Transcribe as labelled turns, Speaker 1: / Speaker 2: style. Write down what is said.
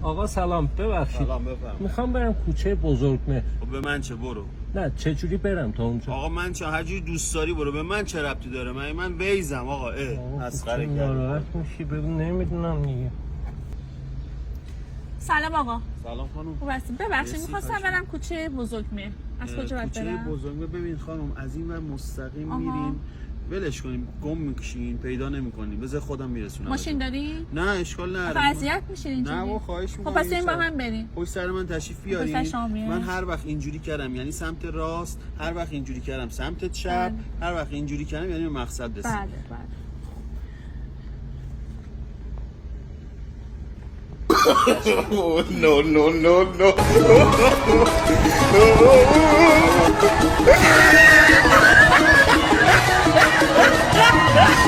Speaker 1: آقا سلام، ببخشید
Speaker 2: سلام بفرمایید.
Speaker 1: میخوام برم کوچه بزرگمه.
Speaker 2: خب به من چه؟ برو.
Speaker 1: نه چه جوری برم تا اونجا؟
Speaker 2: آقا من چه هر جوری دوست داری برو، به من چه ربطی داره؟ من ویزم آقا. مسخره کردی.
Speaker 1: ناراحت میشی بگو نمیدونم دیگه.
Speaker 3: سلام آقا.
Speaker 2: سلام خانم.
Speaker 3: خوب هستیم؟ ببخشید می‌خواستم برم کوچه بزرگمه. از کجا باید برم؟
Speaker 2: کوچه بزرگمه ببین خانم، از این ور مستقیم میرین، ولش کنیم، گم میکشین، پیدا نمیکنین، بذار خودم میرسونم.
Speaker 3: ماشین داری؟
Speaker 2: نه اشکال نداره.
Speaker 3: اذیت میشین اینجوری؟
Speaker 2: نه خواهش میکنم.
Speaker 3: خب پس این با هم بریم.
Speaker 2: پشت سر من تشریف بیارین. من هر وقت اینجوری کردم یعنی سمت راست، هر وقت اینجوری کردم سمت چپ، هر وقت اینجوری کردم یعنی به مقصد رسیدم.
Speaker 3: بله بله.
Speaker 4: No, no, no, no. No.